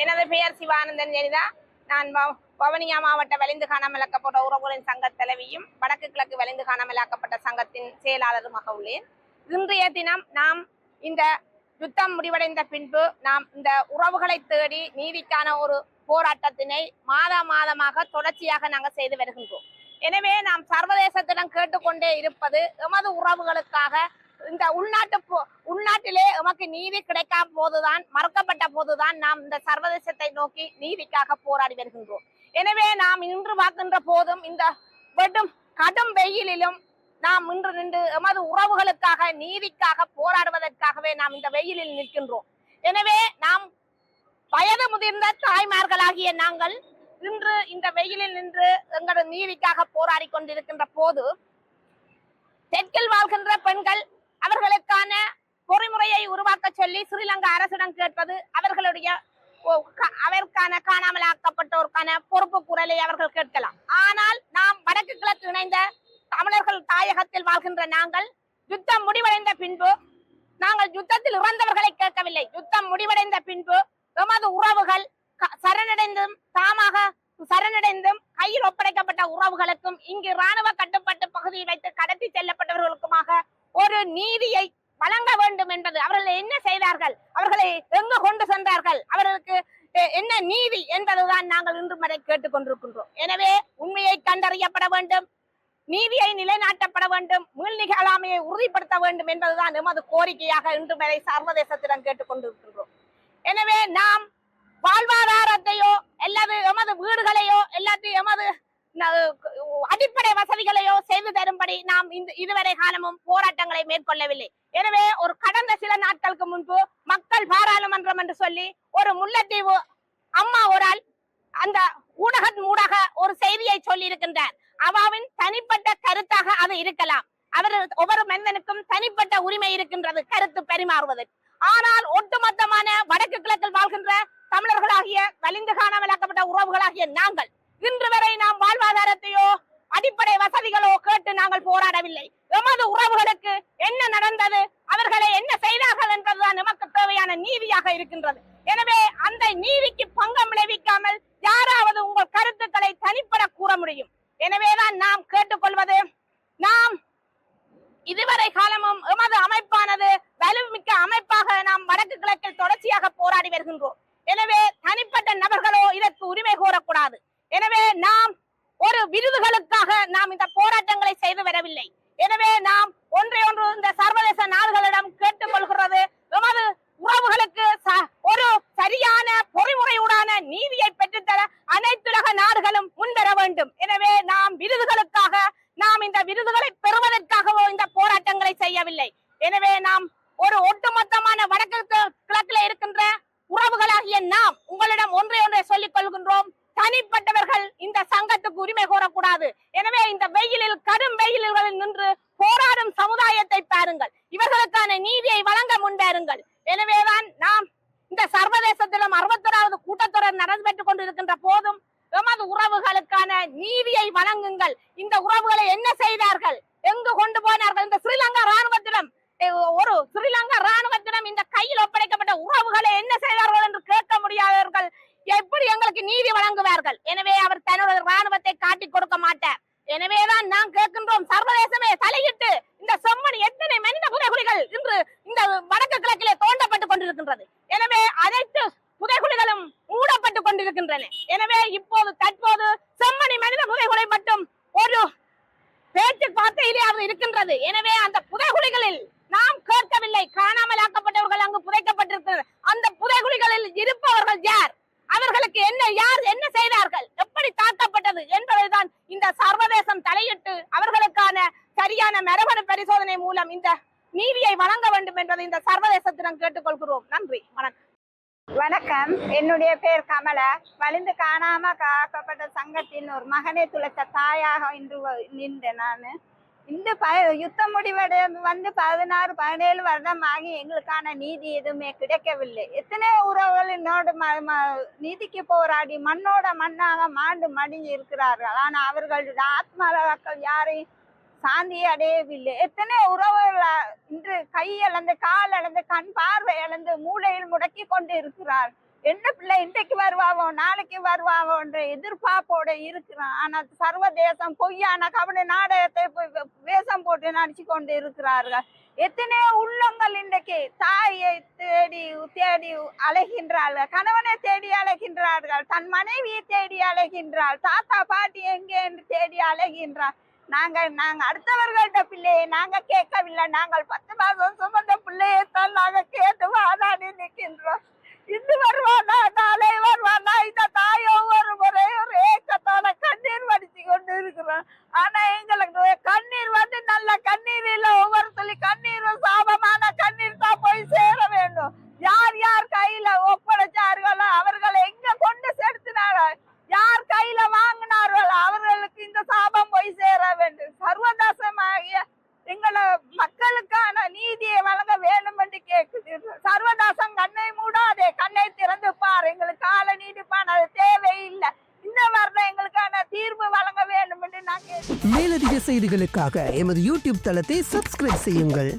எனது பெயர் சிவானந்தன் ஜெனிதா. நான் வவுனியா மாவட்ட வலிந்து காணாமலாக்கப்பட்ட உறவுகளின் சங்க தலைவியும் வடக்கு கிழக்கு வலிந்து காணாமலாக்கப்பட்ட சங்கத்தின் செயலாளருமாக உள்ளேன். இன்றைய தினம் நாம் இந்த யுத்தம் முடிவடைந்த பின்பு நாம் இந்த உறவுகளை தேடி நீதிக்கான ஒரு போராட்டத்தினை மாதமாக தொடர்ச்சியாக நாங்கள் செய்து வருகின்றோம். எனவே நாம் சர்வதேசத்திடம் கேட்டுக்கொண்டே இருப்பது எமது உறவுகளுக்காக இந்த உள்நாட்டிலே எமக்கு நீதி கிடைக்காத போதுதான், மறக்கப்பட்ட போதுதான் நாம் இந்த சர்வதேசத்தை நோக்கி நீதிக்காக போராடி வருகின்றோம். எனவே நாம் இன்று பார்க்கின்ற போதும் இந்த கடும் வெயிலிலும் நாம் இன்று நின்று எமது உறவுகளுக்காக நீதிக்காக போராடுவதற்காகவே நாம் இந்த வெயிலில் நிற்கின்றோம். எனவே நாம் வயது முதிர்ந்த தாய்மார்களாகிய நாங்கள் இன்று இந்த வெயிலில் நின்று எங்களது நீதிக்காக போராடி கொண்டிருக்கின்ற போது தெற்கில் வாழ்கின்ற பெண்கள் அவர்களுக்கான பொறிமுறையை உருவாக்க சொல்லி ஸ்ரீலங்கா அரசிடம் கேட்பது அவருக்கான காணாமலாக்கப்பட்டோருக்கான பொறுப்பு குரலை அவர்கள் கேட்கலாம். ஆனால் நாம் வடக்கு கிழக்கு இணைந்த தமிழர்கள் தாயகத்தில் வாழ்கின்ற நாங்கள் யுத்தம் முடிவடைந்த பின்பு நாங்கள் யுத்தத்தில் இறந்தவர்களை கேட்கவில்லை. யுத்தம் முடிவடைந்த பின்பு எமது உறவுகள் சரணடைந்தும் கையில் ஒப்படைக்கப்பட்ட உறவுகளுக்கும் இங்கு இராணுவ கட்டுப்பாட்டு பகுதியில் வைத்து கடத்தி செல்லப்பட்டவர்களுக்குமாக ஒரு நீதியை வழங்க வேண்டும் என்பது, அவர்கள் என்ன செய்தார்கள், அவர்களை எங்கு கொண்டு சென்றார்கள், அவர்களுக்கு என்ன நீதி என்பதுதான் நாங்கள் இன்று வரை கேட்டுக் கொண்டிருக்கின்றோம். எனவே உண்மையை கண்டறியப்பட வேண்டும், நீதியை நிலைநாட்டப்பட வேண்டும், மீள் நிகழாமையை உறுதிப்படுத்த வேண்டும் என்பதுதான் எமது கோரிக்கையாக இன்று வரை சர்வதேசத்திடம் கேட்டுக் கொண்டிருக்கின்றோம். எனவே நாம் வாழ்வாதாரத்தையோ அல்லது எமது வீடுகளையோ எல்லாத்தையும் எமது அடிப்படை வசதிகளையோ செய்து தரும்படி நாம் இதுவரை காலமும் போராட்டங்களை மேற்கொள்ளவில்லை. எனவே ஒரு கடந்த சில நாட்களுக்கு முன்பு மக்கள் பாராளுமன்றம் என்று சொல்லி ஒரு முல்லைத்தீவு அம்மா ஒரு அந்த ஊடக ஒரு செய்தியை சொல்லி இருக்கின்றார். அவாவின் தனிப்பட்ட கருத்தாக அது இருக்கலாம். ஒவ்வொரு மனிதனுக்கும் தனிப்பட்ட உரிமை இருக்கின்றது கருத்து பரிமாறுவதற்கு. ஆனால் ஒட்டுமொத்தமான வடக்கு கிழக்கில் வாழ்கின்ற தமிழர்களாகிய வலிந்து காணாமலாக்கப்பட்ட உறவுகளாகிய நாங்கள் இன்று வரை நாம் வாழ்வாதாரத்தையோ அடிப்படை வசதிகளோ கேட்டு நாங்கள் போராடவில்லை. எமது உறவுகளுக்கு என்ன நடந்தது, அவர்களை என்ன செய்தார்கள் என்பதுதான் நமக்கு தேவையான நீதியாக இருக்கின்றது. எனவே அந்த நீதிக்கு பங்கம் விளைவிக்காமல் யாராவது உங்கள் கருத்துக்களை தனிப்பட கூற முடியும். எனவேதான் நாம் கேட்டுக்கொள்வது, நாம் இதுவரை காலமும் எமது அமைப்பானது வலுமிக்க அமைப்பாக நாம் வடக்கு கிழக்கில் தொடர்ச்சியாக போராடி வருகின்றோம். எனவே தனிப்பட்ட நபர்களோ இதற்கு உரிமை கோரக்கூடாது. எனவே நாம் ஒரு விருதுகளுக்காக நாம் இந்த போராட்டங்களை செய்து வரவில்லை. எனவே நாம் ஒன்று இந்த சர்வதேச நாடுகளிடம் கேட்டுக்கொள்கிறது, எமது உறவுகளுக்கு ஒரு சரியான பொறிமுறையுடான நீதியை பெற்றுத்தர அனைத்துலக நாடுகளும் முன்வர வேண்டும். எனவே நாம் விருதுகளுக்காக, நாம் இந்த விருதுகளை பெறுவதற்காகவோ இந்த போராட்டங்களை செய்யவில்லை. எனவே நாம் ஒரு ஒட்டுமொத்தமான வடக்கு கிழக்கில் இருக்கின்ற உறவுகளாகிய நாம் உங்களிடம் ஒன்றை சொல்லிக் கொள்கின்றோம், தனிப்பட்டவர்கள் இந்த சங்கத்துக்கு உரிமை கோரக்கூடாது. எனவே இந்த வெயிலில், கடும் வெயிலில் நின்று போராடும் சமுதாயத்தை பாருங்கள், இவர்களுக்கான நீதியை வழங்க முன்வருங்கள். எனவேதான் நாம் இந்த சர்வதேசத்திலும் 61வது கூட்டத்தொடர் நடைபெற்றுக் கொண்டிருக்கின்ற போதும் எமது உறவுகளுக்கான நீதியை வழங்குங்கள். இந்த உறவுகளை என்ன செய்தார்கள், எங்கு கொண்டு போனார்கள், இந்த ஸ்ரீலங்கா ராணுவத்திடம் இந்த கையில் ஒப்படைக்கப்பட்ட உறவுகளை என்ன செய்தார்கள் என்று கேட்க முடியாதவர்கள் எப்படி எங்களுக்கு நீதி வழங்குவார்கள்? எனவே அவர் தன்னுடைய ராணுவத்தை காட்டிக் கொடுக்க மாட்டார். எனவேதான் நாம் கேட்கின்றோம், சர்வதேசமே தலையிட்டு இந்த செம்மணி எத்தனை மனித புதைகுழிகள் இன்று இந்த வடக்கு கிழக்கிலே தோண்டப்பட்டுக் கொண்டிருக்கின்றது. எனவே அனைத்து புதைகுழிகளும் மூடப்பட்டுக் கொண்டிருக்கின்றன. எனவே தற்போது செம்மணி மனித புதைகுழி மட்டும் ஒரு பேச்சு வார்த்தையிலே அவர் இருக்கின்றது. எனவே அந்த புதைகுழிகளில் நாம் கேட்கவில்லை, காணாமலாக்கப்பட்டவர்கள் அங்கு புதைக்கப்பட்டிருக்கிறது. அந்த புதைகுழிகளில் இருப்பவர்கள் யார், அவர்களுக்கு யார் என்ன செய்தார்கள், எப்படி தாக்கப்பட்டது என்பதைதான் இந்த சர்வதேசம் தலையிட்டு அவர்களுக்கான சரியான மரபணு பரிசோதனை மூலம் இந்த நீதியை வழங்க வேண்டும் என்பதை இந்த சர்வதேசத்திடம் கேட்டுக்கொள்கிறோம். நன்றி, வணக்கம். வணக்கம். என்னுடைய பேர் கமலா. வலிந்து காணாம காக்கப்பட்ட சங்கத்தின் ஒரு மகனை துளைத்த தாயாக இன்று நின்றேன். நான் இந்த யுத்தம் முடிவடைந்து 16-17 வருடம் ஆகி எங்களுக்கான நீதி எதுவுமே கிடைக்கவில்லை. எத்தனையோ உறவுகளினோடு நீதிக்கு போராடி மண்ணோட மண்ணாக மாண்டு மடிஞ்சு இருக்கிறார்கள். ஆனால் அவர்களுடைய ஆத்மாக்கள் யாரையும் சாந்தி அடையவில்லை. எத்தனை உறவுகள் இன்று கை இழந்து, கால் இழந்து, கண் பார்வை இழந்து மூளையில் முடக்கி கொண்டு இருக்கிறார். என்ன பிள்ளை இன்றைக்கு வருவாவோ நாளைக்கு வருவாவோ என்ற எதிர்பார்ப்போட இருக்கிறான். ஆனா சர்வதேசம் பொய்யான கபடி நாடகத்தை வேஷம் போட்டு நடிச்சு கொண்டு இருக்கிறார்கள். எத்தனையோ உள்ளங்கள் இன்றைக்கு தாயை தேடி தேடி அலைகின்றார்கள், கணவனை தேடி அலைகின்றார்கள், தன் மனைவியை தேடி அலைகின்றாள், தாத்தா பாட்டி எங்கே என்று தேடி அலைகின்றார். நாங்க அடுத்தவர்கள்ட்ட பிள்ளையை நாங்க கேட்கவில்லை, நாங்கள் 10 மாதம் சுமந்த பிள்ளையைத்தான் நாங்க கேட்டு வாதாடி நிற்கின்றோம். இது வருவானா நாளை வருவானா இந்த தாய் ஒவ்வொரு முறையும் ஒரு ஏக்கத்தோட கண்ணீர் வடிச்சு கொண்டு இருக்கிறோம். ஆனா எங்களுக்கு கண்ணீர் வந்து நல்ல கண்ணீர் இல்ல, ஒவ்வொரு சொல்லி கண்ணீரும் சாபமான கண்ணீர் தான் போய் சேர வேண்டும். யார் யார் கையில ஒப்படைச்சார்களோ அவர்களை எங்க கொண்டு செலுத்தினார்கள், யார் கையில வாங்கினார்களோ அவர்களுக்கு இந்த சாபம் போய் சேர வேண்டும். சர்வதாசமாகிய எங்களை மக்களுக்கான நீதியை வழங்க வேண்டும் என்று கேட்குது. சர்வதாசம் கண்ணை மூடாதே, கண்ணை திறந்து பார், எங்களுக்கு கால நீடிப்பான தேவையில்லை, இந்த வருடம் எங்களுக்கான தீர்வு வழங்க வேண்டும் என்று நான் கேட்கிறேன். மேலதிக செய்திகளுக்காக எமது யூடியூப் தளத்தை சப்ஸ்கிரைப் செய்யுங்கள்.